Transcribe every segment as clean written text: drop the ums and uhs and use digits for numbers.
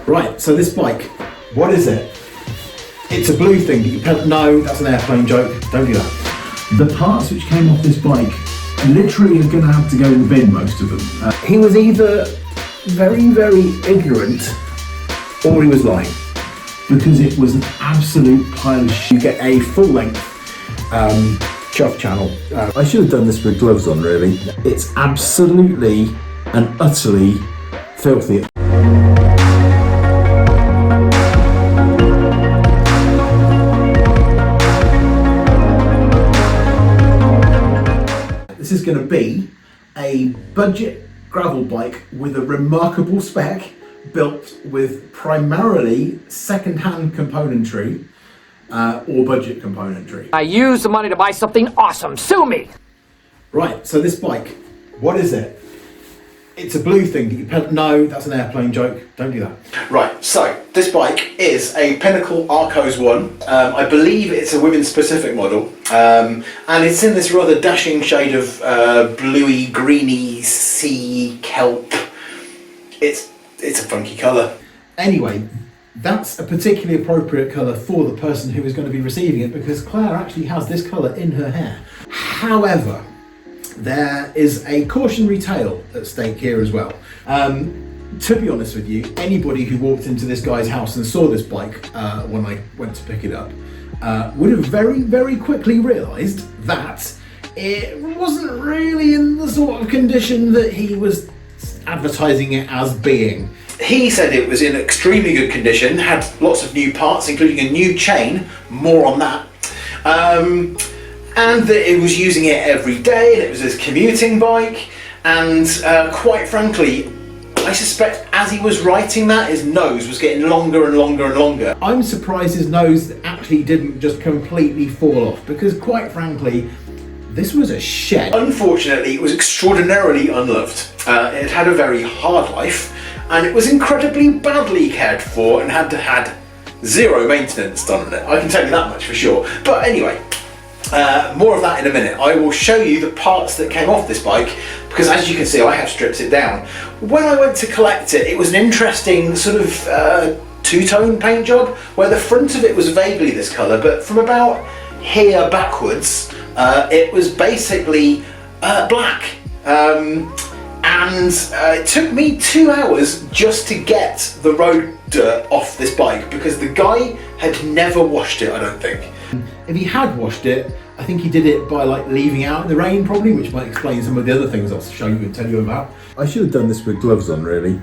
Right, so this bike, what is it? It's a blue thing that you pedal. No, that's an airplane joke. Don't do that. The parts which came off this bike literally are going to have to go in the bin, most of them. He was either very, very ignorant or he was lying. Because it was an absolute pile of shit. You get a full-length chuff channel. I should have done this with gloves on, really. It's absolutely and utterly filthy. This is going to be a budget gravel bike with a remarkable spec, built with primarily second-hand componentry or budget componentry. I use the money to buy something awesome. Sue me! Right, so this bike, what is it? It's a blue thing that you pedal. No, that's an airplane joke. Don't do that. Right, so this bike is a Pinnacle Arcos 1. I believe it's a women's specific model. And it's in this rather dashing shade of bluey, greeny, sea, kelp. It's a funky colour. Anyway, that's a particularly appropriate colour for the person who is going to be receiving it, because Claire actually has this colour in her hair. However, there is a cautionary tale at stake here as well. To be honest with you, anybody who walked into this guy's house and saw this bike when I went to pick it up would have very, very quickly realised that it wasn't really in the sort of condition that he was advertising it as being. He said it was in extremely good condition, had lots of new parts, including a new chain, more on that, and that it was using it every day, and it was his commuting bike, and quite frankly, I suspect as he was writing that, his nose was getting longer and longer and longer. I'm surprised his nose actually didn't just completely fall off, because quite frankly, this was a shed. Unfortunately, it was extraordinarily unloved. It had a very hard life, and it was incredibly badly cared for and had zero maintenance done on it. I can tell you that much for sure. But anyway, more of that in a minute. I will show you the parts that came off this bike, because as you can see, I have stripped it down. When I went to collect it, it was an interesting sort of two-tone paint job, where the front of it was vaguely this colour, but from about here backwards, it was basically black. And it took me 2 hours just to get the road dirt off this bike, because the guy had never washed it, I don't think. If he had washed it, I think he did it by like leaving out in the rain probably, which might explain some of the other things I'll show you and tell you about. I should have done this with gloves on, really,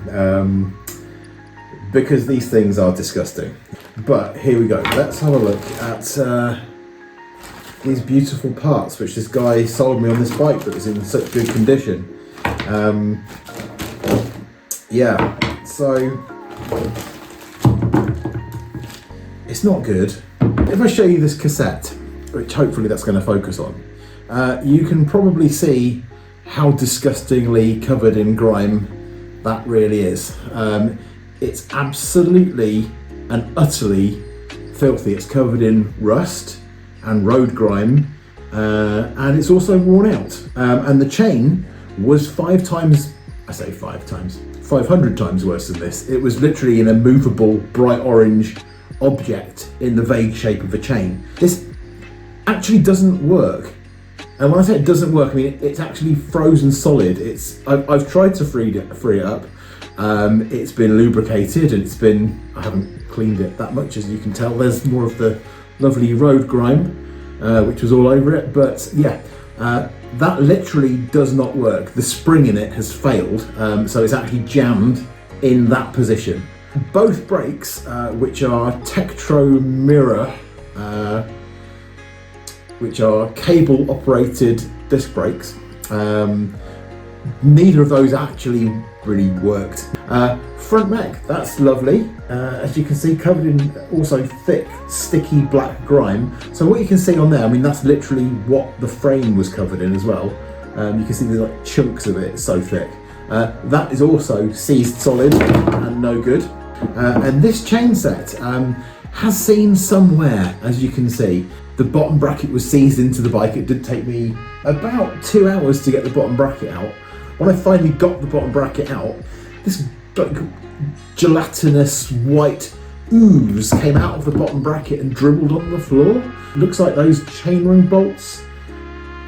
because these things are disgusting. But here we go. Let's have a look at these beautiful parts which this guy sold me on this bike that was in such good condition. Yeah, so it's not good. If I show you this cassette, which hopefully that's going to focus on, you can probably see how disgustingly covered in grime that really is. It's absolutely and utterly filthy. It's covered in rust and road grime, and it's also worn out. And the chain was 5 times, I say 5 times, 500 times worse than this. It was literally an immovable bright orange object in the vague shape of a chain. This actually doesn't work. And when I say it doesn't work, I mean it's actually frozen solid. I've tried to free it up. It's been lubricated, and I haven't cleaned it that much, as you can tell. There's more of the lovely road grime, which was all over it. But yeah, that literally does not work. The spring in it has failed, so it's actually jammed in that position. Both brakes, which are Tektro Mirror, which are cable operated disc brakes, neither of those actually really worked. Front mech, that's lovely. As you can see, covered in also thick, sticky black grime. So what you can see on there, I mean, that's literally what the frame was covered in as well. You can see there's like chunks of it, it's so thick. That is also seized solid and no good. And this chain set has seen some wear, as you can see. The bottom bracket was seized into the bike. It did take me about 2 hours to get the bottom bracket out. When I finally got the bottom bracket out, this gelatinous white ooze came out of the bottom bracket and dribbled on the floor. Looks like those chainring bolts.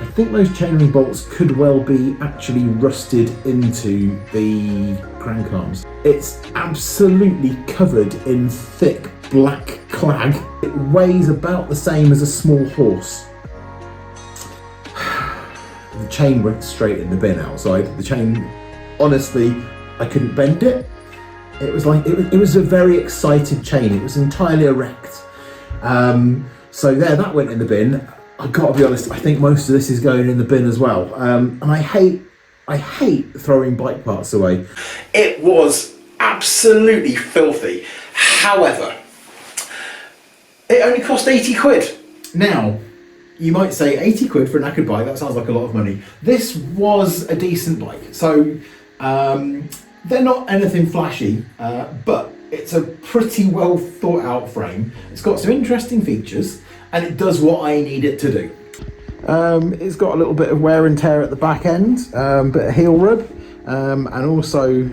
I think those chainring bolts could well be actually rusted into the crank arms. It's absolutely covered in thick black clag. It weighs about the same as a small horse. The chain went straight in the bin outside. The chain, honestly, I couldn't bend it. It was like, it was a very excited chain. It was entirely erect. So there, that went in the bin. I've got to be honest, I think most of this is going in the bin as well. And I hate throwing bike parts away. It was absolutely filthy. However, it only cost 80 quid. Now, you might say 80 quid for a knackered bike, that sounds like a lot of money. This was a decent bike. So, they're not anything flashy, but it's a pretty well thought out frame. It's got some interesting features and it does what I need it to do. It's got a little bit of wear and tear at the back end, bit of heel rub, and also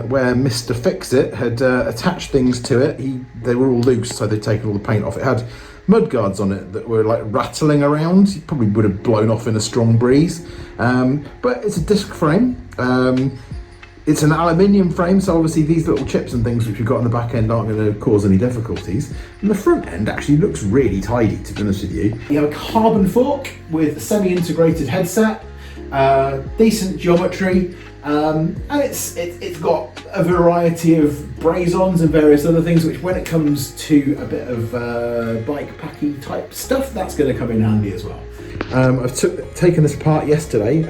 where Mr. Fix-It had attached things to it, they were all loose, so they'd taken all the paint off. It had mud guards on it that were like rattling around. It probably would have blown off in a strong breeze, but it's a disc frame. It's an aluminium frame, so obviously these little chips and things which we've got on the back end aren't going to cause any difficulties. And the front end actually looks really tidy, to be honest with you. You have a carbon fork with a semi-integrated headset, decent geometry, and it's got a variety of braze-ons and various other things, which when it comes to a bit of bike packy type stuff, that's going to come in handy as well. I've taken this apart yesterday.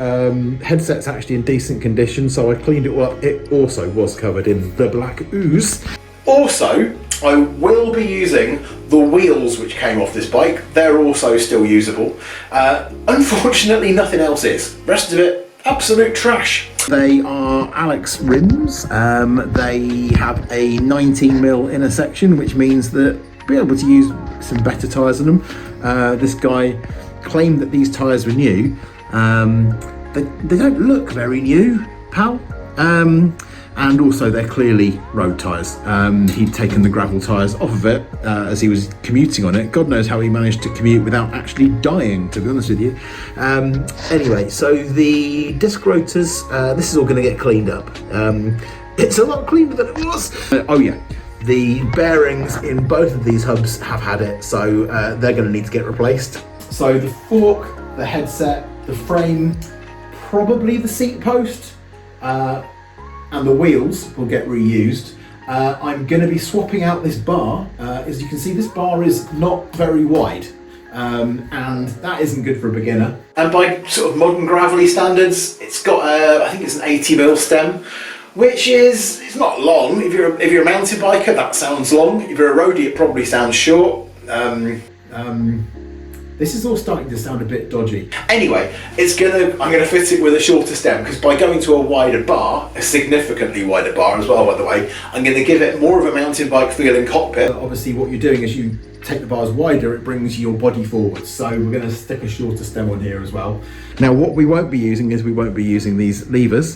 Headset's actually in decent condition, so I cleaned it all up. It also was covered in the black ooze. Also, I will be using the wheels which came off this bike. They're also still usable. Unfortunately, nothing else is. Rest of it, absolute trash. They are Alex rims. They have a 19mm inner section, which means that you'll be able to use some better tyres on them. This guy claimed that these tyres were new. They don't look very new, pal. And also they're clearly road tyres. He'd taken the gravel tyres off of it as he was commuting on it. God knows how he managed to commute without actually dying, to be honest with you. Anyway, so the disc rotors, this is all going to get cleaned up. It's a lot cleaner than it was. Oh yeah. The bearings in both of these hubs have had it, so they're going to need to get replaced. So the fork, the headset, the frame, probably the seat post, and the wheels will get reused. I'm going to be swapping out this bar. As you can see, this bar is not very wide, and that isn't good for a beginner. And by sort of modern gravelly standards, it's got I think it's an 80mm stem, which is, it's not long. If you're a mountain biker, that sounds long. If you're a roadie, it probably sounds short. This is all starting to sound a bit dodgy. Anyway, I'm gonna fit it with a shorter stem, because by going to a wider bar, a significantly wider bar as well, by the way, I'm gonna give it more of a mountain bike feel in cockpit. Obviously what you're doing is you take the bars wider, it brings your body forward. So we're gonna stick a shorter stem on here as well. Now what we won't be using is we won't be using these levers,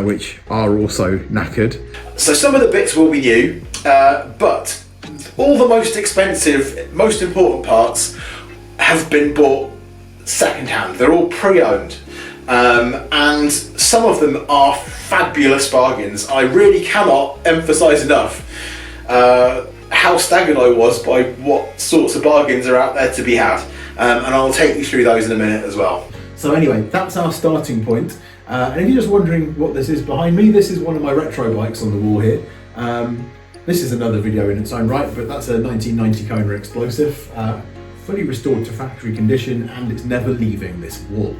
which are also knackered. So some of the bits will be new, but all the most expensive, most important parts have been bought second-hand. They're all pre-owned, and some of them are fabulous bargains. I really cannot emphasize enough how staggered I was by what sorts of bargains are out there to be had, and I'll take you through those in a minute as well. So anyway, that's our starting point, and if you're just wondering what this is behind me, this is one of my retro bikes on the wall here. This is another video in its own right, but that's a 1990 Kona explosive. Fully restored to factory condition, and it's never leaving this wall.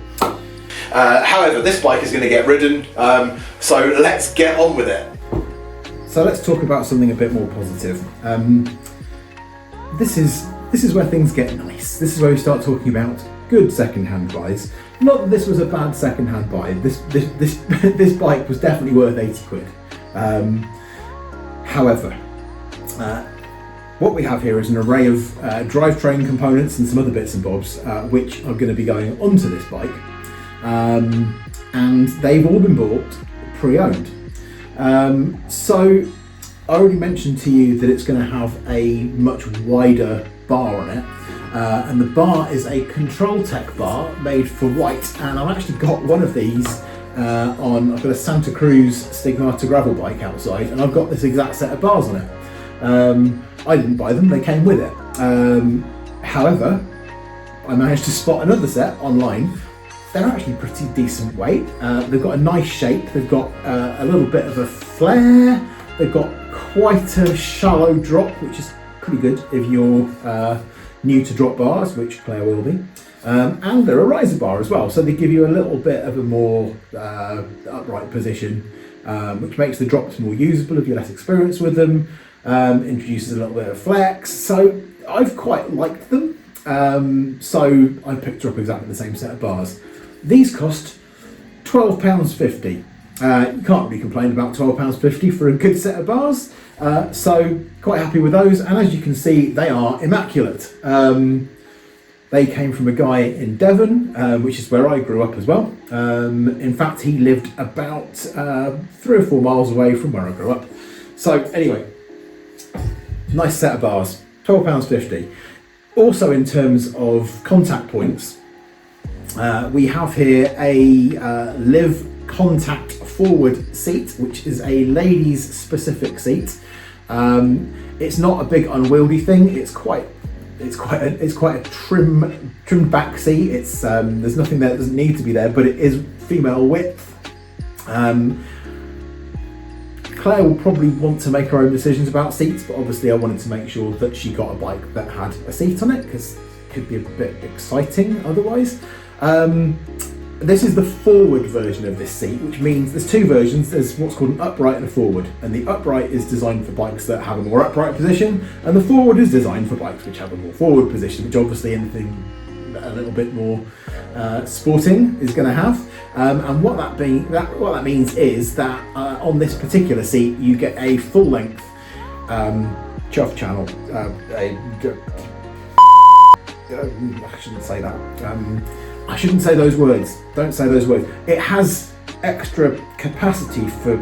However, this bike is going to get ridden, so let's get on with it. So let's talk about something a bit more positive. This is where things get nice. This is where we start talking about good second-hand buys. Not that this was a bad second-hand buy. This bike was definitely worth 80 quid. However, what we have here is an array of drivetrain components and some other bits and bobs which are going to be going onto this bike, and they've all been bought pre-owned. So I already mentioned to you that it's going to have a much wider bar on it. And the bar is a Control Tech bar made for white, and I've actually got one of these I've got a Santa Cruz Stigmata gravel bike outside, and I've got this exact set of bars on it. I didn't buy them, they came with it. However, I managed to spot another set online. They're actually pretty decent weight. They've got a nice shape, they've got a little bit of a flare, they've got quite a shallow drop, which is pretty good if you're new to drop bars, which Claire will be. And they're a riser bar as well, so they give you a little bit of a more upright position, which makes the drops more usable if you're less experienced with them, introduces a little bit of flex, so I've quite liked them. So I picked her up exactly the same set of bars. These cost £12.50. You can't really complain about £12.50 for a good set of bars, so quite happy with those, and as you can see, they are immaculate. They came from a guy in Devon, which is where I grew up as well. In fact, he lived about 3 or 4 miles away from where I grew up. So anyway, nice set of bars, £12.50. Also, in terms of contact points, we have here a Live Contact Forward seat, which is a ladies specific seat. It's not a big unwieldy thing. It's quite a trimmed back seat. It's there's nothing there that doesn't need to be there, but it is female width. Claire will probably want to make her own decisions about seats, but obviously I wanted to make sure that she got a bike that had a seat on it, because it could be a bit exciting otherwise. This is the forward version of this seat, which means there's 2 versions. There's what's called an upright and a forward, and the upright is designed for bikes that have a more upright position, and the forward is designed for bikes which have a more forward position, which obviously anything a little bit more sporting is going to have. And what that means is that on this particular seat you get a full length chuff channel. I shouldn't say that. I shouldn't say those words. Don't say those words. It has extra capacity for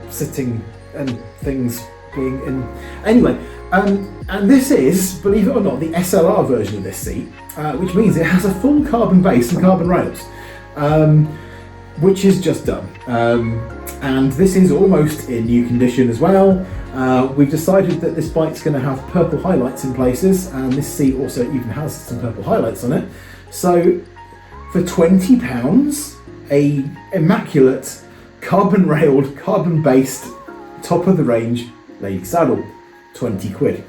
sitting and things being in. Anyway, and this is, believe it or not, the SLR version of this seat, which means it has a full carbon base and carbon rails, which is just done. And this is almost in new condition as well. We've decided that this bike's going to have purple highlights in places, and this seat also even has some purple highlights on it. So for £20, a immaculate carbon railed, carbon based, top of the range lady saddle, 20 quid.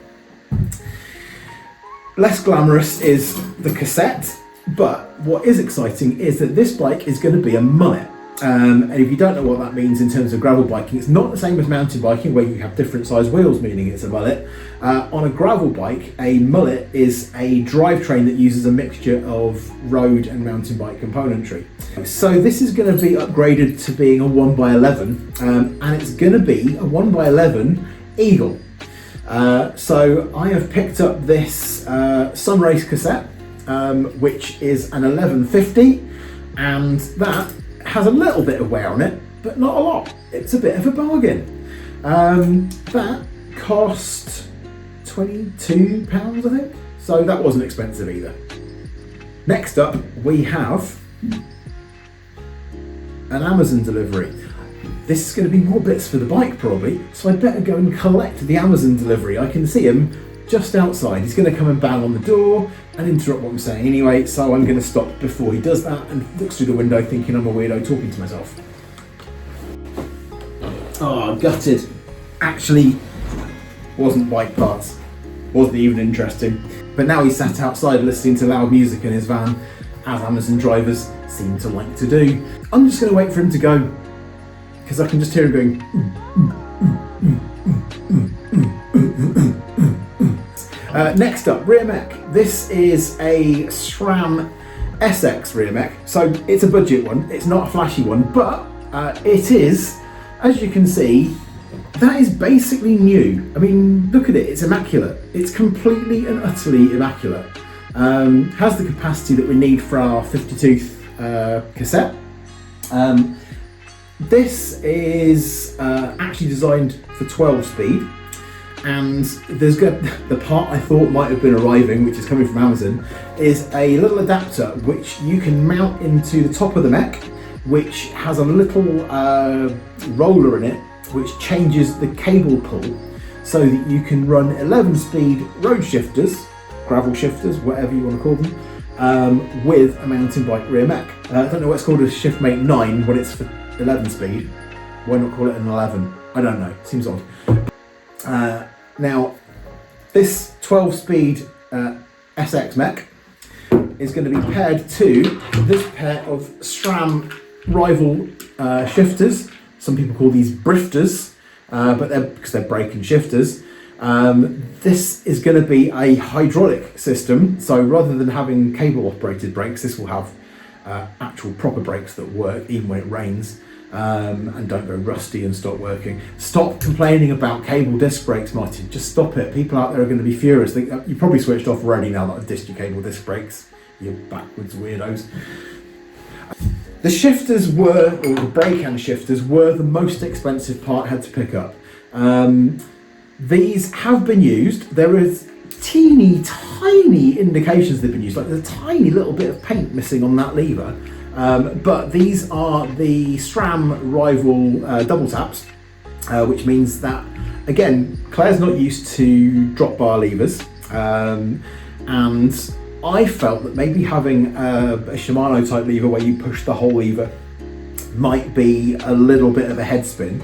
Less glamorous is the cassette, but what is exciting is that this bike is going to be a mullet. And if you don't know what that means in terms of gravel biking, it's not the same as mountain biking where you have different size wheels, meaning it's a mullet. On a gravel bike, a mullet is a drivetrain that uses a mixture of road and mountain bike componentry. So this is going to be upgraded to being a 1x11, and it's going to be a 1x11 Eagle. So I have picked up this Sun Race cassette, which is an 1150, and that has a little bit of wear on it, but not a lot. It's a bit of a bargain. That cost £22, I think. So that wasn't expensive either. Next up, we have an Amazon delivery. This is going to be more bits for the bike probably, so I better go and collect the Amazon delivery. I can see him just outside. He's going to come and bang on the door and interrupt what I'm saying anyway, so I'm going to stop before he does that and looks through the window thinking I'm a weirdo talking to myself. Oh, gutted. Actually, wasn't bike parts. Wasn't even interesting. But now he's sat outside listening to loud music in his van, as Amazon drivers seem to like to do. I'm just going to wait for him to go, because I can just hear him going. Next up, rear mech. This is a SRAM SX rear mech, so it's a budget one. It's not a flashy one, but it is, as you can see, that is basically new. I mean, look at it, it's immaculate. It's completely and utterly immaculate. Has the capacity that we need for our 50 tooth cassette. This is actually designed for 12 speed, and the part I thought might have been arriving, which is coming from Amazon, is a little adapter which you can mount into the top of the mech, which has a little roller in it which changes the cable pull so that you can run 11 speed road shifters, gravel shifters, whatever you want to call them, with a mountain bike rear mech. I don't know why it's called a Shiftmate 9 when it's for 11 speed. Why not call it an 11? I don't know, seems odd. Now, this 12 speed SX mech is going to be paired to this pair of SRAM rival shifters. Some people call these brifters, but because they're brake and shifters. This is going to be a hydraulic system, so rather than having cable operated brakes, this will have actual proper brakes that work even when it rains, and don't go rusty and stop working. Stop complaining about cable disc brakes, Martin. Just stop it. People out there are going to be furious. You probably switched off already now that I've dissed your cable disc brakes, you backwards weirdos. The shifters or the brake hand shifters were the most expensive part I had to pick up. These have been used. There is teeny tiny indications they've been used, like there's a tiny little bit of paint missing on that lever. But these are the SRAM rival double taps, which means that, again, Claire's not used to drop bar levers, and I felt that maybe having a Shimano type lever where you push the whole lever might be a little bit of a head spin.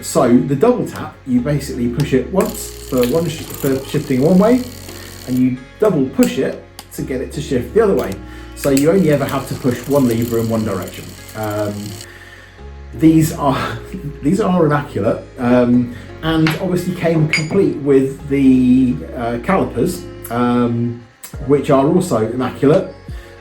So the double tap, you basically push it once for shifting one way, and you double push it to get it to shift the other way. So you only ever have to push one lever in one direction. These are immaculate, and obviously came complete with the calipers, which are also immaculate.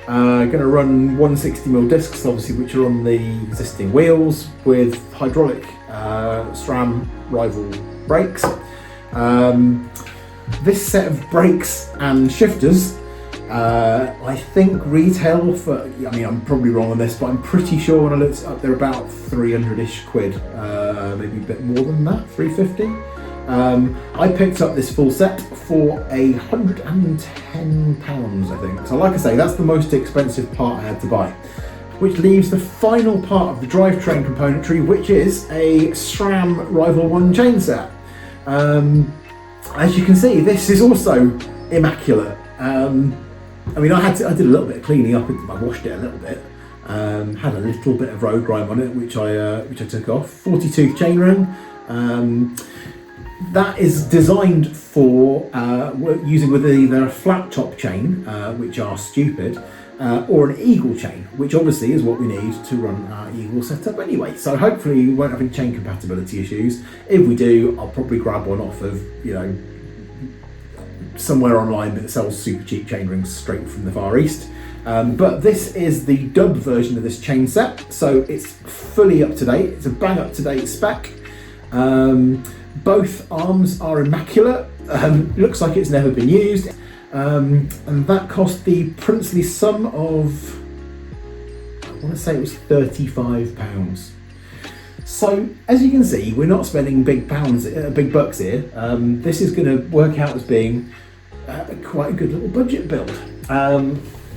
Going to run 160mm discs, obviously, which are on the existing wheels with hydraulic SRAM rival brakes. This set of brakes and shifters, I think retail for, I mean, I'm probably wrong on this, but I'm pretty sure when I looked it up, they're about 300-ish quid, maybe a bit more than that, 350. I picked up this full set for £110, I think. So like I say, that's the most expensive part I had to buy, which leaves the final part of the drivetrain componentry, which is a SRAM Rival 1 chain set. As you can see, this is also immaculate. I mean, I did a little bit of cleaning up. I washed it a little bit. Had a little bit of road grime on it, which I took off. 40-tooth chain ring. That is designed for using with either a flat top chain, which are stupid, or an eagle chain, which obviously is what we need to run our eagle setup anyway. So hopefully we won't have any chain compatibility issues. If we do, I'll probably grab one off of, somewhere online that sells super cheap chain rings straight from the Far East. But this is the dub version of this chain set, so it's fully up to date. It's a bang up to date spec. Both arms are immaculate. Looks like it's never been used, and that cost the princely sum of, I want to say it was £35. So as you can see, we're not spending big bucks here. This is going to work out as being quite a good little budget build.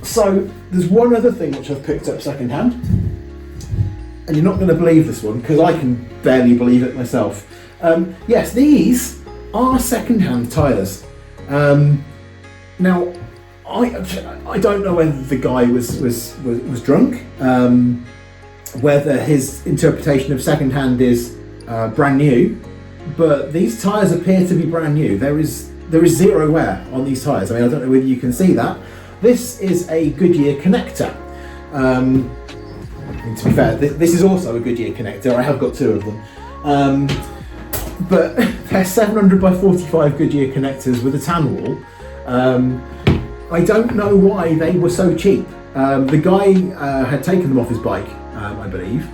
So there's one other thing which I've picked up second hand, and you're not going to believe this one because I can barely believe it myself. Yes, these are second hand tyres. Now I don't know whether the guy was drunk, whether his interpretation of second hand is brand new, but these tyres appear to be brand new. There is zero wear on these tyres. I mean, I don't know whether you can see that. This is a Goodyear connector. To be fair, this is also a Goodyear connector. I have got two of them. But they're 700 by 45 Goodyear connectors with a tan wall. I don't know why they were so cheap. The guy had taken them off his bike, I believe.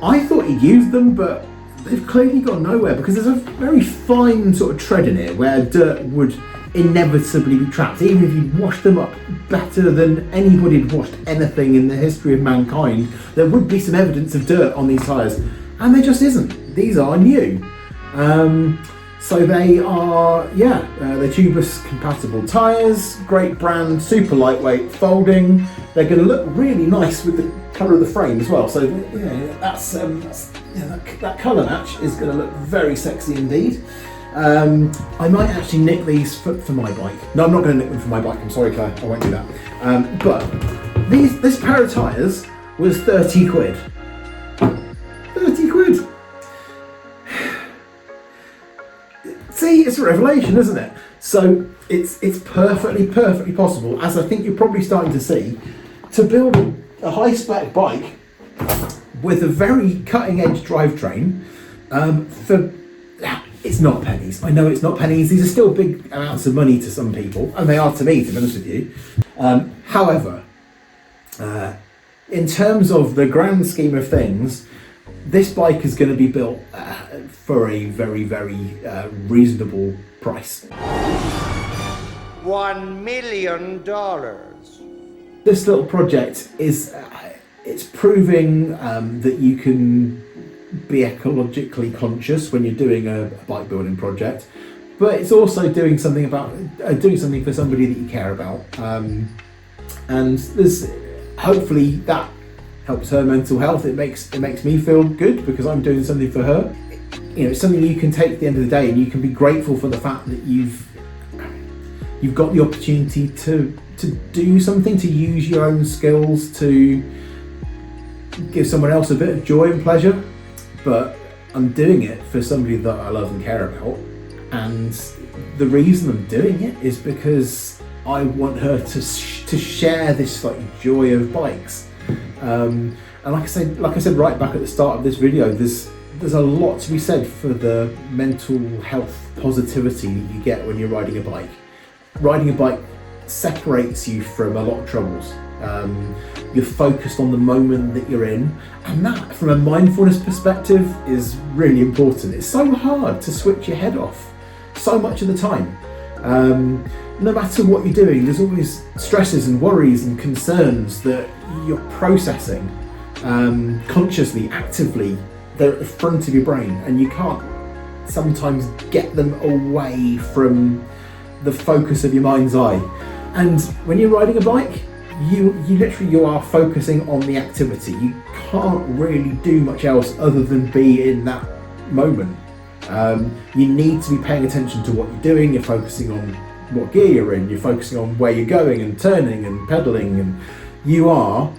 I thought he used them, but they've clearly gone nowhere because there's a very fine sort of tread in here where dirt would inevitably be trapped. Even if you wash them up better than anybody had washed anything in the history of mankind, there would be some evidence of dirt on these tyres, and there just isn't. These are new. So they are, they're tubeless compatible tyres, great brand, super lightweight, folding. They're going to look really nice with the colour of the frame as well. So that colour match is going to look very sexy indeed. I might actually nick these for my bike. No, I'm not going to nick them for my bike. I'm sorry, Claire, I won't do that. But this pair of tyres was 30 quid. 30 quid. See, it's a revelation, isn't it? So it's perfectly possible, as I think you're probably starting to see, to build a high-spec bike with a very cutting-edge drivetrain for... It's not pennies. I know it's not pennies. These are still big amounts of money to some people, and they are to me, to be honest with you. However, in terms of the grand scheme of things, this bike is going to be built for a very reasonable price. $1 million. This little project is it's proving that you can be ecologically conscious when you're doing a bike building project, but it's also doing something for somebody that you care about, and there's hopefully that helps her mental health. It makes me feel good because I'm doing something for her. You know, it's something you can take at the end of the day, and you can be grateful for the fact that you've got the opportunity to do something, to use your own skills to give someone else a bit of joy and pleasure. But I'm doing it for somebody that I love and care about, and the reason I'm doing it is because I want her to share this like joy of bikes. And like I said right back at the start of this video, there's a lot to be said for the mental health positivity that you get when you're riding a bike. Riding a bike separates you from a lot of troubles. You're focused on the moment that you're in, and that, from a mindfulness perspective, is really important. It's so hard to switch your head off so much of the time. No matter what you're doing, there's always stresses and worries and concerns that you're processing consciously, actively. They're at the front of your brain, and you can't sometimes get them away from the focus of your mind's eye. And when you're riding a bike, you are focusing on the activity. You can't really do much else other than be in that moment. You need to be paying attention to what you're doing. You're focusing on what gear you're in. You're focusing on where you're going and turning and pedaling, and you are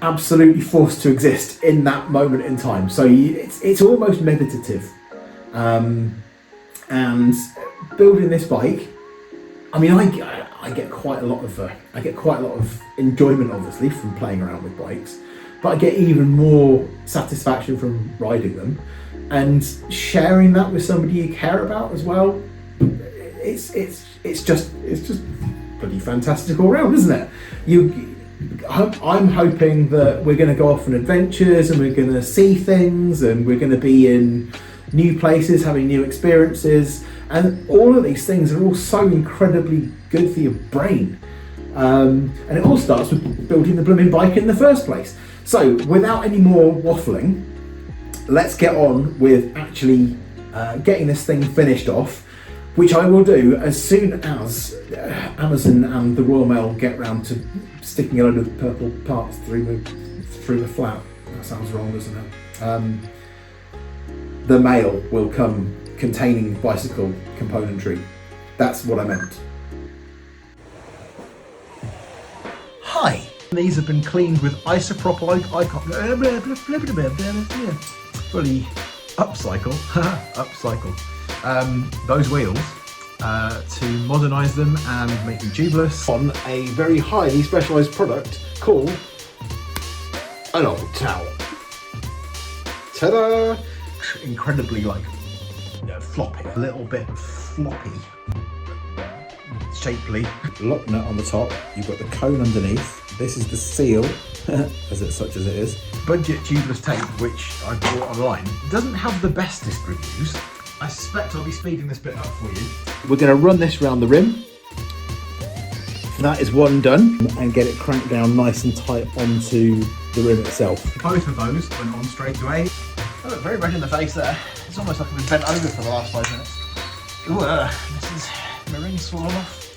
absolutely forced to exist in that moment in time. So it's almost meditative. And building this bike, I mean, I get quite a lot of enjoyment, obviously, from playing around with bikes, but I get even more satisfaction from riding them and sharing that with somebody you care about as well. It's just bloody fantastic all round, isn't it? I'm hoping that we're going to go off on adventures, and we're going to see things, and we're going to be in new places, having new experiences, and all of these things are all so incredibly good for your brain. And it all starts with building the blooming bike in the first place. So without any more waffling, let's get on with actually getting this thing finished off, which I will do as soon as Amazon and the Royal Mail get round to sticking a load of purple parts through the flap. That sounds wrong, doesn't it? The mail will come containing bicycle componentry. That's what I meant. Hi. These have been cleaned with isopropyl fully upcycle those wheels to modernise them and make them tubeless on a very highly specialised product called an old towel. Ta-da! Incredibly floppy, a little bit floppy, shapely. Lock nut on the top, you've got the cone underneath. This is the seal, such as it is. Budget tubeless tape, which I bought online, doesn't have the bestest reviews, I suspect I'll be speeding this bit up for you. We're going to run this round the rim. That is one done, and get it cranked down nice and tight onto the rim itself. Both of those went on straight away. I look very red in the face there. It's almost like I've been bent over for the last 5 minutes. Ooh, this is my ring's fallen off.